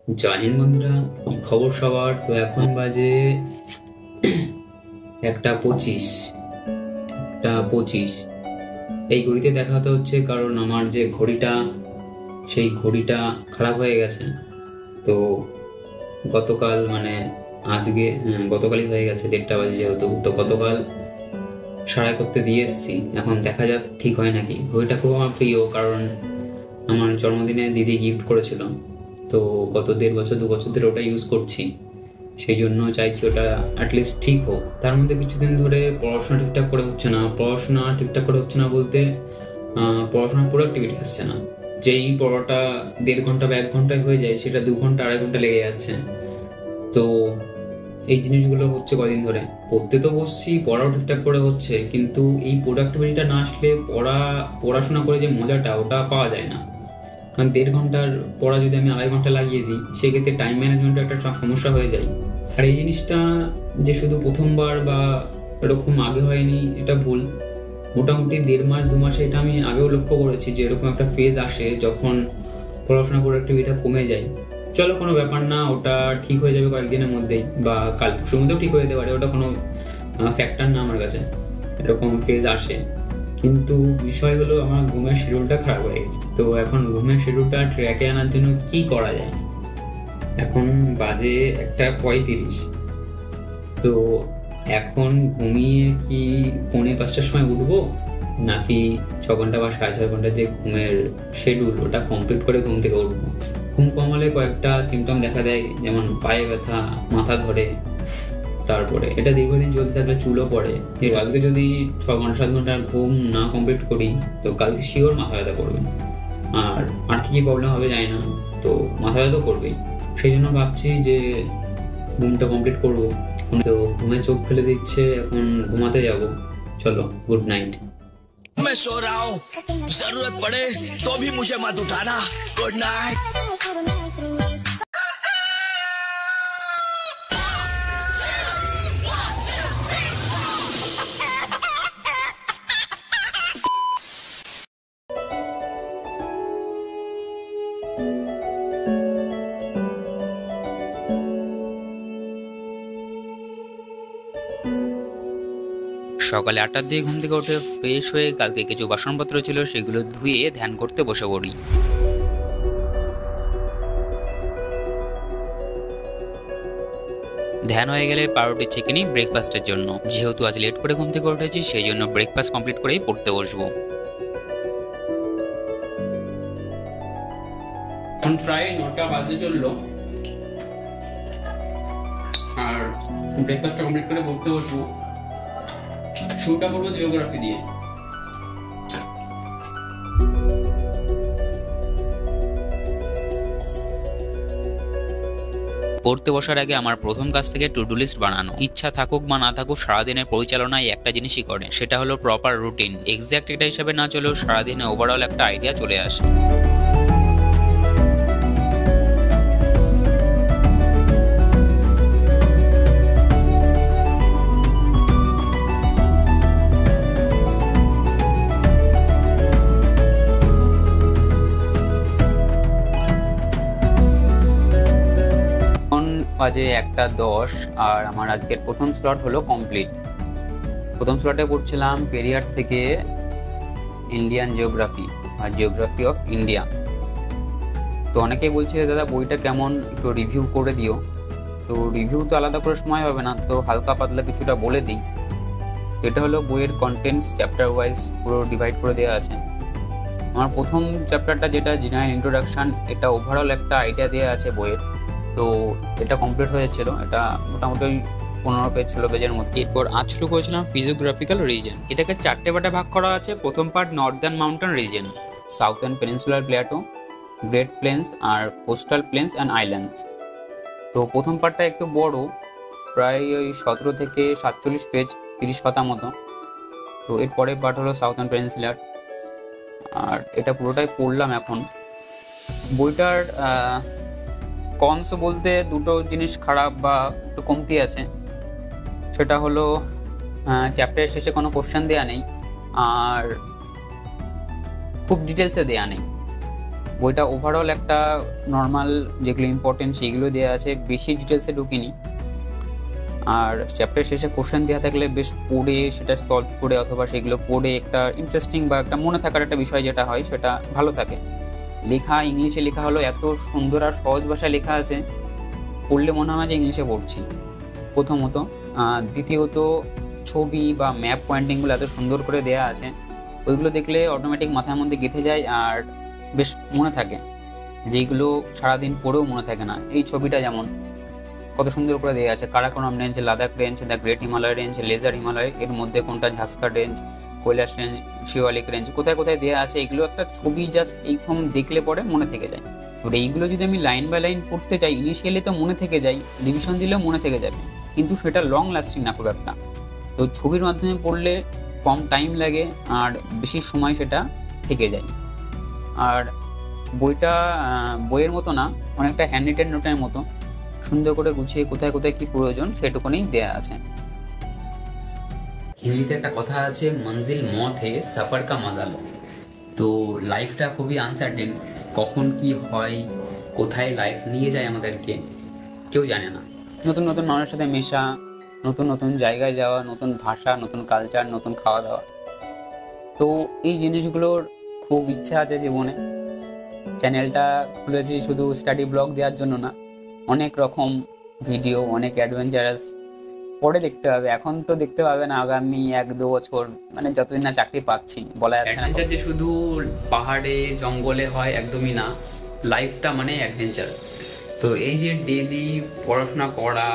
জয় হিন্দ বন্ধুরা, কি খবর সবার? তো এখন বাজে 1:25। এই ঘড়িতে দেখাতে হচ্ছে কারণ আমার যে ঘড়িটা, সেই ঘড়িটা খারাপ হয়ে গেছে। তো গতকাল গতকালই হয়ে গেছে 1:30 বাজে, যেহেতু তো গতকাল সারাই করতে দিয়ে এসেছি। এখন দেখা যাক ঠিক হয় নাকি। ঘড়িটা খুব আমার প্রিয়, কারণ আমার জন্মদিনে দিদি গিফট করেছিল। তো গত 1.5 বছর 2 বছর ধরে ওটা ইউজ করছি, সেই জন্য চাইছি ওটা অ্যাটলিস্ট ঠিক হোক। তার মধ্যে কিছুদিন ধরে পড়াশোনা ঠিকঠাক করে হচ্ছে না বলতে পড়াশোনার প্রোডাক্টিভিটি আসছে না। যেই পড়াটা 1.5 ঘন্টা বা 1 ঘন্টায় হয়ে যায়, সেটা 2 ঘন্টা 2.5 ঘন্টা লেগে যাচ্ছে। তো এই জিনিসগুলো হচ্ছে কদিন ধরে। পড়তে তো বসছি, পড়াও ঠিকঠাক করে হচ্ছে, কিন্তু এই প্রোডাক্টিভিটিটা না আসলে পড়াশোনা করে যে মজাটা, ওটা পাওয়া যায় না। কারণ 1.5 ঘন্টার পড়া যদি আমি 2.5 ঘন্টা লাগিয়ে দিই, সেক্ষেত্রে টাইম ম্যানেজমেন্টের একটা সমস্যা হয়ে যায়। আর এই জিনিসটা যে শুধু প্রথমবার বা এরকম আগে হয়নি, এটা ভুল। মোটামুটি 1.5 মাস 2 মাসে এটা আমি আগেও লক্ষ্য করেছি যে এরকম একটা ফেজ আসে যখন পড়াশোনা প্রোডাক্টিভিটিটা কমে যায়। চলো, কোনো ব্যাপার না, ওটা ঠিক হয়ে যাবে কয়েকদিনের মধ্যেই, বা কাল পরশুর মধ্যেও ঠিক হয়ে যেতে পারে। ওটা কোনো ফ্যাক্টর না আমার কাছে, এরকম ফেজ আসে। কিন্তু বিষয় হলো, আমার ঘুমের শিডিউলটা খারাপ হয়ে গেছে। তো এখন ঘুমের শিডিউলটা ট্র্যাকে আনার জন্য কি করা যায়? এখন বাজে 1:35। তো এখন ঘুমিয়ে কি 4:45টার সময় উঠবো, নাকি 6 ঘন্টা বা 6.5 ঘন্টা যে ঘুমের শিডিউল, ওটা কমপ্লিট করে ঘুম থেকে উঠবো? ঘুম কমালে কয়েকটা সিমটম দেখা দেয়, যেমন পায়ে ব্যথা, মাথা ধরে। তারপরে এটা দীর্ঘদিন চলতে থাকলে চুলও পড়ে। আজকে যদি 6 ঘন্টা 7 ঘন্টার ঘুম না কমপ্লিট করি, তো কালকে শিওর মাথা ব্যথা করবে। আর কি প্রবলেম হবে জানি না, তো মাথা ব্যথা করবেই। সেই জন্য ভাবছি যে ঘুমটা কমপ্লিট করবো। তো ঘুমে চোখ ফেলে দিচ্ছে, এখন ঘুমাতে যাব। চলো, গুড নাইট। मैं सो रहा हूँ, जरूरत पड़े तो भी मुझे मत उठाना। Good night. সকালে 8টার দিকে ঘুম থেকে উঠে ফ্রেশ হয়ে কালকে কিছু বাসনপত্র ছিল, সেগুলো ধুয়ে ধ্যান করতে বসে পড়ি। ধ্যান হয়ে গেলে পাউরুটি ছেঁকে নিই ব্রেকফাস্টের জন্য। যেহেতু আজ লেট করে ঘুম থেকে উঠেছি, সেই জন্য ব্রেকফাস্ট কমপ্লিট করেই পড়তে বসবো। এখন প্রায় 9টা বাজে চললো, আর ব্রেকফাস্টটা কমপ্লিট করে পড়তে বসবো। শুরুটা করবো জিওগ্রাফি দিয়ে। পড়তে বসার আগে আমার প্রথম কাজ থেকে টু ডু লিস্ট বানানো। ইচ্ছা থাকুক বা না থাকুক, সারাদিনের পরিচালনায় একটা জিনিসই করে, সেটা হলো প্রপার রুটিন। এক্স্যাক্ট এটা হিসাবে না চলেও সারাদিনে ওভারঅল একটা আইডিয়া চলে আসে। বাজে 1:10, আর আমার আজকের প্রথম স্লট হলো কমপ্লিট। প্রথম স্লটে পড়ছিলাম পেরিয়ার থেকে ইন্ডিয়ান জিওগ্রাফি আর জিওগ্রাফি অফ ইন্ডিয়া। তো অনেকেই বলছে, দাদা বইটা কেমন, একটু রিভিউ করে দিও। তো রিভিউ তো আলাদা করে সময় হবে না, তো হালকা পাতলা কিছুটা বলে দিই। তো এটা হলো বইয়ের কন্টেন্টস, চ্যাপ্টার ওয়াইজ পুরো ডিভাইড করে দেওয়া আছে। আমার প্রথম চ্যাপ্টারটা, যেটা জেনারেল ইন্ট্রোডাকশন, এটা ওভারঅল একটা আইডিয়া দেওয়া আছে বইয়ের। তো এটা কমপ্লিট হয়েছিল, এটা মোটামুটি 15 পেজ 16 পেজের মধ্যে। এরপর আজ শুরু করেছিলাম ফিজিওগ্রাফিক্যাল রিজন। এটাকে 4টে পার্টে ভাগ করা আছে। প্রথম part northern mountain region, southern peninsular plateau, great plains আর কোস্টাল প্লেন্স অ্যান্ড আইল্যান্ডস। তো প্রথম পার্টটা একটু বড়, প্রায় ওই 17 থেকে 47 পেজ, 30 পাতা মতো। তো এর পরের পার্ট হলো সাউথার্ন পেনিনসুলার, আর এটা পুরোটাই পড়লাম এখন। বইটার কনস বলতে দুটো জিনিস খারাপ বা একটু কমতি আছে। সেটা হলো চ্যাপ্টারের শেষে কোনো কোশ্চেন দেওয়া নেই, আর খুব ডিটেলসে দেওয়া নেই। বইটা ওভারঅল একটা নর্মাল যেগুলো ইম্পর্টেন্ট সেইগুলো দেওয়া আছে, বেশি ডিটেলসে ঢুকিনি। আর চ্যাপ্টার শেষে কোশ্চেন দেওয়া থাকলে বেশ পড়ে সেটা সলভ করে অথবা সেগুলো পড়ে একটা ইন্টারেস্টিং বা একটা মনে থাকার একটা বিষয় যেটা হয় সেটা ভালো থাকে। লেখা ইংলিশে লেখা হলো, এত সুন্দর আর সহজ ভাষায় লেখা আছে, পড়লে মনে হয় যে ইংলিশে পড়ছি প্রথমত। দ্বিতীয়ত ছবি বা ম্যাপ পয়েন্টিংগুলো এত সুন্দর করে দেয়া আছে, ওইগুলো দেখলে অটোমেটিক মাথার মধ্যে গেঁথে যায় আর বেশ মনে থাকে, যেইগুলো সারাদিন পড়েও মনে থাকে না। এই ছবিটা যেমন কত সুন্দর করে দেওয়া আছে, Karakoram range, Ladakh range, the great Himalaya range, lesser Himalaya, এর মধ্যে কোনটা Zanskar range, Kailash range, Shivalik range, কোথায় কোথায় দেওয়া আছে, এগুলো একটা ছবি জাস্ট এইরকম দেখলে পরে মনে থেকে যায়। তো এইগুলো যদি আমি লাইন বাই লাইন পড়তে চাই, ইনিশিয়ালি তো মনে থেকে যায়, রিভিশন দিলেও মনে থেকে যাবে, কিন্তু সেটা লং লাস্টিং না খুব একটা। তো ছবির মাধ্যমে পড়লে কম টাইম লাগে আর বেশি সময় সেটা থেকে যায়। আর বইটা বইয়ের মতো না, অনেকটা হ্যান্ড রিটেন নোটের মতো, সুন্দর করে গুছিয়ে কোথায় কোথায় কি প্রয়োজন সেটুকুনি দেয়া আছে। হিন্দিতে একটা কথা আছে, মঞ্জিল মত হে সফর কা মজা লো। তো লাইফটা খুবই আনসার্টেন, কখন কি হয়, কোথায় লাইফ নিয়ে যায় আমাদেরকে কেউ জানে না। নতুন নতুন মানুষের সাথে মেশা, নতুন নতুন জায়গায় যাওয়া, নতুন ভাষা, নতুন কালচার, নতুন খাওয়া দাওয়া, তো এই জিনিসগুলোর খুব ইচ্ছা আছে জীবনে। চ্যানেলটা খুলেছি শুধু স্টাডি ব্লগ দেওয়ার জন্য না, অনেক রকম ভিডিও, অনেক অ্যাডভেঞ্চারাস পরে দেখতে হবে, এখন তো দেখতে পাবে না, আগামী 1-2 বছর, মানে যতদিন না চাকরি পাচ্ছি বলা যাচ্ছে না। অ্যাডভেঞ্চার যে শুধু পাহাড়ে জঙ্গলে হয় একদমই না, লাইফটা মানে অ্যাডভেঞ্চার। তো এই যে ডেইলি পড়াশোনা করা,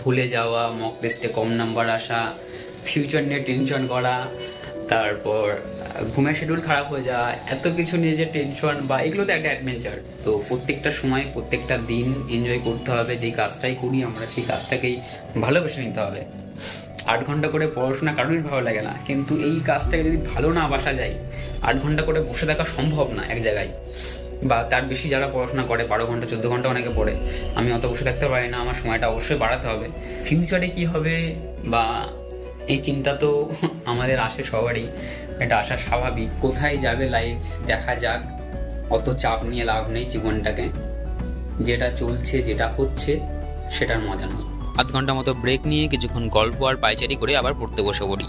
ভুলে যাওয়া, মক টেস্টে কম নাম্বার আসা, ফিউচার নিয়ে টেনশন করা, তারপর ঘুমের শিডিউল খারাপ হয়ে যাওয়া, এত কিছু নিয়ে যে টেনশন বা এগুলো তো একটা অ্যাডভেঞ্চার। তো প্রত্যেকটা সময় প্রত্যেকটা দিন এনজয় করতে হবে, যেই কাজটাই করি আমরা সেই কাজটাকেই ভালোবেসে নিতে হবে। 8 ঘন্টা করে পড়াশোনা কারোরই ভালো লাগে না, কিন্তু এই কাজটাকে যদি ভালো না বাসা যায়, 8 ঘন্টা করে বসে থাকা সম্ভব না এক জায়গায়, বা তার বেশি যারা পড়াশোনা করে 12 ঘন্টা 14 ঘন্টা অনেকে পড়ে, আমি অত বসে থাকতে পারি না, আমার সময়টা অবশ্যই বাড়াতে হবে। ফিউচারে কি হবে বা এই চিন্তা তো আমাদের আসে সবারই, এটা আসা স্বাভাবিক। কোথায় যাবে লাইফ দেখা যাক, অত চাপ নিয়ে লাভ নেই জীবনটাকে, যেটা চলছে যেটা হচ্ছে সেটার মজা নাও। আধ ঘন্টা মতো ব্রেক নিয়ে কিছুক্ষণ গল্প আর পাইচারি করে আবার পড়তে বসে পড়ি।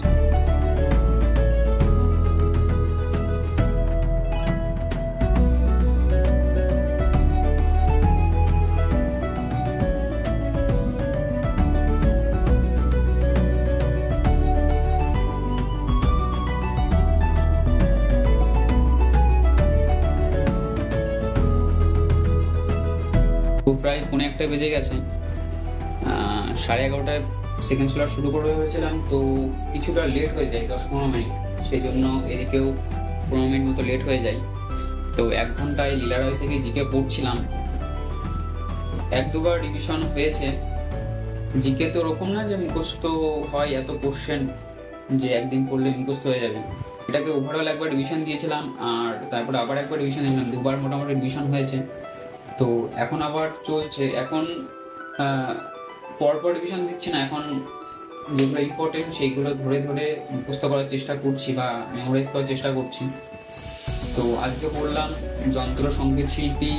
প্রায় 11:30 বেজে গেছে, 11:30টায় সেকেন্ড স্লট শুরু করে হয়েছিলাম, তো কিছুটা লেট হয়ে যায় 10-15 মিনিট, সেই জন্য এদিকেও 15 মিনিট মতো লেট হয়ে যায়। তো 1 ঘন্টায় লীলারয় থেকে জিকে পড়ছিলাম, 1-2বার রিভিশন হয়েছে। জিকে তো ওরকম না যে মুখস্থ হয়, এত কোশ্চেন যে একদিন পড়লে মুখস্থ হয়ে যাবে। এটাকে ওভারঅল একবার রিভিশন দিয়েছিলাম আর তারপরে আবার একবার রিভিশন দিয়েছিলাম, 2বার মোটামুটি রিভিশন হয়েছে। তো এখন আবার চলছে, এখন পরপর রিভিশন দিচ্ছি না, এখন যেগুলো ইম্পর্টেন্ট সেইগুলো ধরে ধরে মুখস্থ করার চেষ্টা করছি বা মেমোরাইজ করার চেষ্টা করছি। তো আজকে পড়লাম যন্ত্র সঙ্গীত শিল্পী,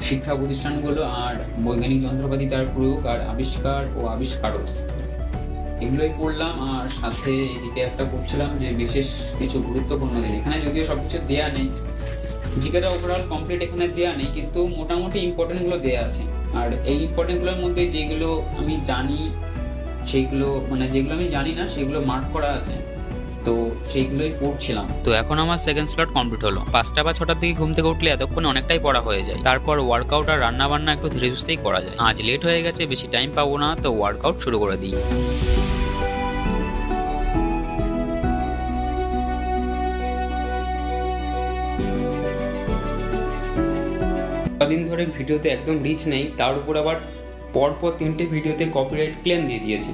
শিক্ষা প্রতিষ্ঠানগুলো আর বৈজ্ঞানিক যন্ত্রপাতি, তার প্রয়োগ আর আবিষ্কার ও আবিষ্কারক, এগুলোই পড়লাম। আর সাথে এদিকে একটা পড়ছিলাম যে বিশেষ কিছু গুরুত্বপূর্ণ দিন, এখানে যদিও সবকিছু দেয়া নেই, জিকেটা ওভারঅল কমপ্লিট এখানে দেওয়া নেই, কিন্তু মোটামুটি ইম্পর্টেন্টগুলো দেওয়া আছে। আর এই ইম্পর্টেন্টগুলোর মধ্যে যেগুলো আমি জানি সেইগুলো, মানে যেগুলো আমি জানি না সেগুলো মার্ক করা আছে, তো সেইগুলোই পড়ছিলাম। তো এখন আমার সেকেন্ড স্লট কমপ্লিট হলো। 5টা বা 6টার দিকে ঘুম থেকে উঠলে এতক্ষণে অনেকটাই পড়া হয়ে যায়, তারপর ওয়ার্কআউট আর রান্না বান্না একটু ধীরে সুস্থেই করা যায়। আজ লেট হয়ে গেছে, বেশি টাইম পাবো না, তো ওয়ার্কআউট শুরু করে দিই। কদিন ধরে ভিডিওতে একদম রিচ নেই, তার উপর আবার পরপর 3টে ভিডিওতে কপিরাইট ক্লেম দিয়ে দিয়েছে।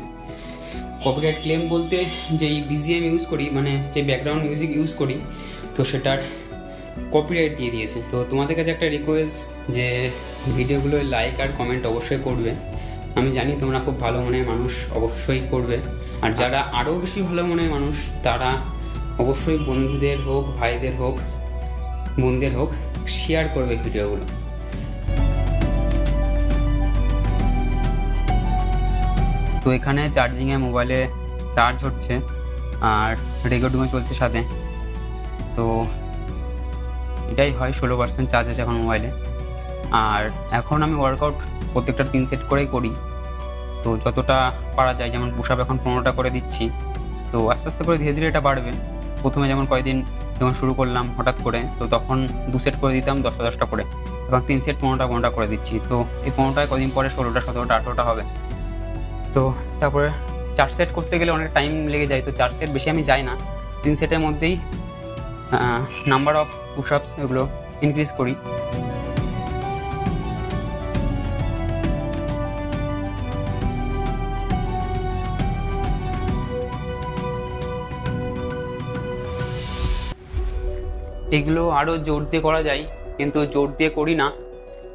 কপিরাইট ক্লেম বলতে যেই বিজিএম ইউজ করি, মানে যে ব্যাকগ্রাউন্ড মিউজিক ইউজ করি, তো সেটার কপিরাইট দিয়ে দিয়েছে। তো তোমাদের কাছে একটা রিকোয়েস্ট যে ভিডিওগুলো লাইক আর কমেন্ট অবশ্যই করবে, আমি জানি তোমরা খুব ভালো মনের মানুষ, অবশ্যই করবে। আর যারা আরও বেশি ভালো মনের মানুষ তারা অবশ্যই বন্ধুদের হোক, ভাইদের হোক, বোনদের হোক, শেয়ার করবে ভিডিওগুলো। তো এখানে চার্জিংয়ে মোবাইলে চার্জ হচ্ছে আর রেকর্ডিংও চলছে সাথে। তো এটাই হয়, 16% চার্জ আছে এখন মোবাইলে। আর এখন আমি ওয়ার্কআউট প্রত্যেকটা 3 সেট করেই করি। তো যতটা পারা যায়, যেমন পুশ আপ এখন 15টা করে দিচ্ছি। তো আস্তে আস্তে করে ধীরে ধীরে এটা বাড়বে। প্রথমে যেমন কয়েকদিন যখন শুরু করলাম হঠাৎ করে, তো তখন 2 সেট করে দিতাম 10টা করে। এখন 3 সেট 15টা করে দিচ্ছি। তো এই 15টায় কদিন পরে 16টা 17টা 18টা হবে। তো তারপরে 4 সেট করতে গেলে অনেক টাইম লেগে যায়। তো 4 সেট বেশি আমি যাই না, 3 সেটের মধ্যেই নাম্বার অফ পুশ আপস এগুলো ইনক্রিজ করি। এগুলো আরও জোর দিয়ে করা যায়, কিন্তু জোর দিয়ে করি না,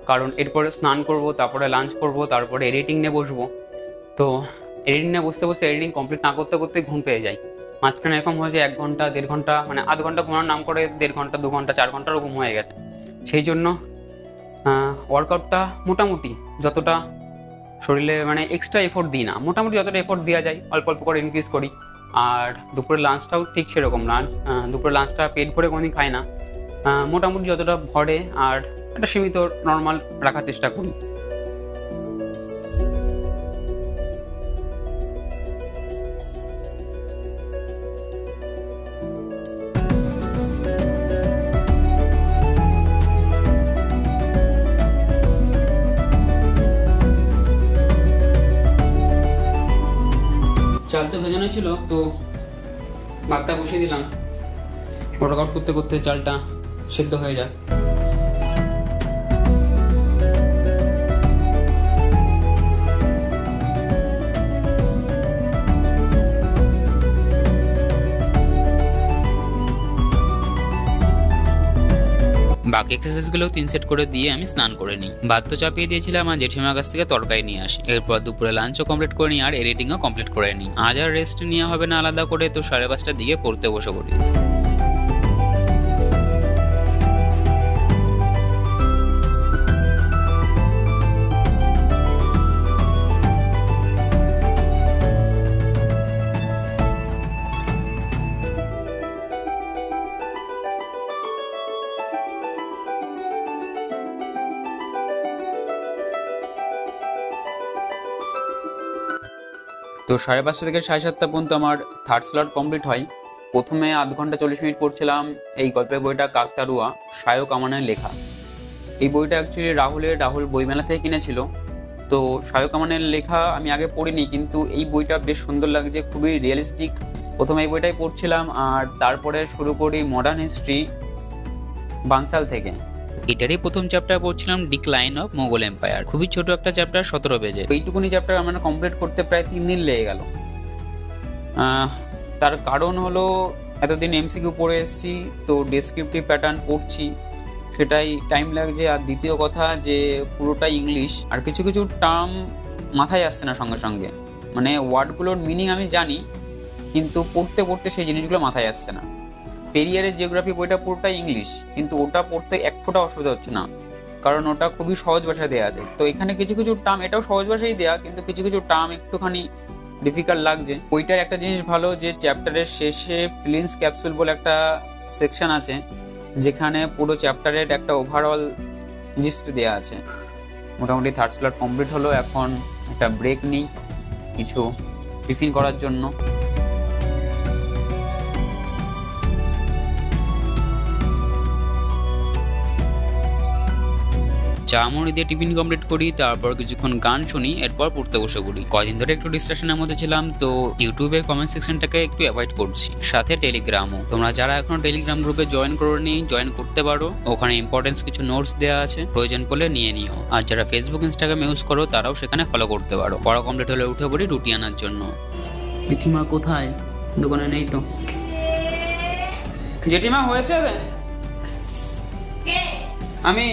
কারণ এরপরে স্নান করব, তারপরে লাঞ্চ করব, তারপরে এডিটিং নিয়ে বসবো। তো এডিটিং নিয়ে বসতে বসতে এডিটিং কমপ্লিট না করতে করতে ঘুম পেয়ে যায়। মাঝখানে এরকম হয় যে 1 ঘন্টা 1.5 ঘন্টা, মানে আধ ঘন্টা ঘুমানোর নাম করে 1.5 ঘন্টা 2 ঘন্টা 4 ঘন্টারও ঘুম হয়ে গেছে। সেই জন্য ওয়ার্কআউটটা মোটামুটি যতটা শরীরে মানে এক্সট্রা এফোর্ট দিই না, মোটামুটি যতটা এফোর্ট দেওয়া যায় অল্প অল্প করে ইনক্রিজ করি। আর দুপুরের লাঞ্চটাও ঠিক সেরকম, দুপুরের লাঞ্চটা পেট ভরে কোনোদিন খাই না, মোটামুটি যতটা ভরে আর একটা সীমিত নর্মাল রাখার চেষ্টা করি। চাল তো ভেজানো ছিল, তো ভাতটা বসিয়ে দিলাম। ওয়ার্কআউট করতে করতে চালটা সেদ্ধ হয়ে যায়। বাকি এক্সারসাইজগুলো 3 সেট করে দিয়ে আমি স্নান করে নিই। ভাত তো চাপিয়ে দিয়েছিলাম আর জেঠিমার কাছ থেকে তরকারি নিয়ে আসি। এরপর দুপুরে লাঞ্চও কমপ্লিট করে নিই আর এডিটিংও কমপ্লিট করে নিই। আজ আর রেস্ট নেওয়া হবে না আলাদা করে, তো 5:30টার দিকে পড়তে বসে পড়ি। তো 5:30 থেকে 7:30 পর্যন্ত আমার 3rd স্লট কমপ্লিট হয়। প্রথমে আধ ঘন্টা 40 মিনিট পড়ছিলাম এই গল্পের বইটা কাকতাড়ুয়া, শায়ক আমানের লেখা। এই বইটা অ্যাকচুয়ালি রাহুল বইমেলা থেকে কিনেছিল। তো শায়ক আমানের লেখা আমি আগে পড়িনি, কিন্তু এই বইটা বেশ সুন্দর লাগছে, খুবই রিয়েলিস্টিক। প্রথমে এই বইটাই পড়ছিলাম আর তারপরে শুরু করি মডার্ন হিস্ট্রি বানসাল থেকে। এটারই প্রথম চ্যাপ্টার পড়ছিলাম ডিক্লাইন অফ মোগল এম্পায়ার। খুবই ছোট একটা চ্যাপ্টার, 17 পেজে। এইটুকুনি চ্যাপ্টার আমার কমপ্লিট করতে প্রায় 3 দিন লেগে গেল। তার কারণ হলো এতদিন এমসিকিউ পড়ে এসেছি, তো ডেসক্রিপটিভ প্যাটার্ন পড়ছি, সেটাই টাইম লাগছে। আর দ্বিতীয় কথা যে পুরোটাই ইংলিশ, আর কিছু কিছু টার্ম মাথায় আসছে না সঙ্গে সঙ্গে। মানে ওয়ার্ডগুলোর মিনিং আমি জানি, কিন্তু পড়তে পড়তে সেই জিনিসগুলো মাথায় আসছে না। পেরিয়ারের জিওগ্রাফি বইটা পুরোটাই ইংলিশ, কিন্তু ওটা পড়তে এক ফোঁটা অসুবিধা হচ্ছে না, কারণ ওটা খুবই সহজ ভাষায় দেওয়া আছে। তো এখানে কিছু কিছু টার্ম, এটাও সহজ ভাষায় দেওয়া, কিন্তু কিছু কিছু টার্ম একটুখানি ডিফিকাল্ট লাগছে। ওইটার একটা জিনিস ভালো যে চ্যাপ্টারের শেষে ফিল্মস ক্যাপসুল বলে একটা সেকশন আছে, যেখানে পুরো চ্যাপ্টারের একটা ওভারঅল জিস্ট দেওয়া আছে। মোটামুটি 3rd স্লট কমপ্লিট হলো। এখন একটা ব্রেক নিই কিছু টিফিন করার জন্য। চা মুড়ি দিয়ে টিফিন কমপ্লিট করি, তারপর কিছুক্ষণ গান শুনি, এরপর পড়তে বসে পড়ি। কদিন ধরে একটু ডিসকাশনের মধ্যে ছিলাম, তো ইউটিউবের কমেন্ট সেকশনটাকে একটু অ্যাভয়েড করছি, সাথে টেলিগ্রামও। তোমরা যারা এখনো টেলিগ্রাম গ্রুপে জয়েন করোনি, জয়েন করতে পারো। ওখানে ইম্পর্টেন্স কিছু নোটস দেওয়া আছে, প্রয়োজন পড়লে নিয়ে নিও। আর যারা ফেসবুক ইনস্টাগ্রাম ইউজ করো, তারাও সেখানে ফলো করতে পারো। পড়া কমপ্লিট হলে উঠে পড়ি রুটি আনার জন্য। জেঠিমা কোথায়? দোকানে নেই তো। জেঠিমা হয়েছে? আমি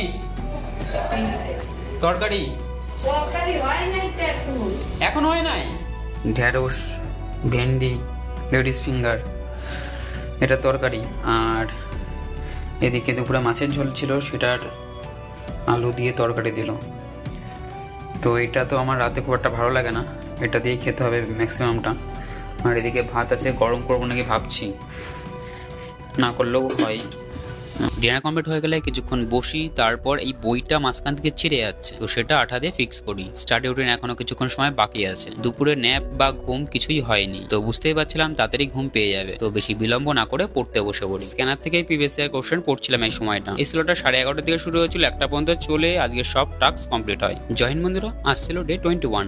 তরকারি এখন হয় নাই। ঢেঁড়স, ভেন্ডি, লেডিস ফিঙ্গার, এটা তরকারি। আর এদিকে দুপুরে মাছের ঝোল ছিল, সেটার আলু দিয়ে তরকারি দিল। তো এটা তো আমার রাতে খুব একটা ভালো লাগে না, এটা দিয়েই খেতে হবে ম্যাক্সিমামটা। আর এদিকে ভাত আছে, গরম করবো নাকি ভাবছি, না করলেও হয়। ডিনার কমপ্লিট হয়ে গেলে কিছুক্ষণ বসি, তারপর এই বইটা মাঝখান থেকে ছিঁড়ে যাচ্ছে, তো সেটা আঠা দিয়ে ফিক্স করি। স্টাডি রুটিন এখনো কিছুক্ষণ সময় বাকি আছে। দুপুরে ন্যাপ বা ঘুম কিছুই হয়নি, তো বুঝতেই পারছিলাম তাড়াতাড়ি ঘুম পেয়ে যাবে, তো বেশি বিলম্ব না করে পড়তে বসে পড়ি। স্ক্যানার থেকে প্রিভিয়াস ইয়ার কোশ্চেন পড়ছিলাম এই সময়টা। এই স্লোটা 11:30 থেকে শুরু হয়েছিল, 1টা পর্যন্ত চলে। আজকে সব টাস্ক কমপ্লিট হয়। জয় হিন্দ বন্ধুরা, আজ ছিল ডে 21।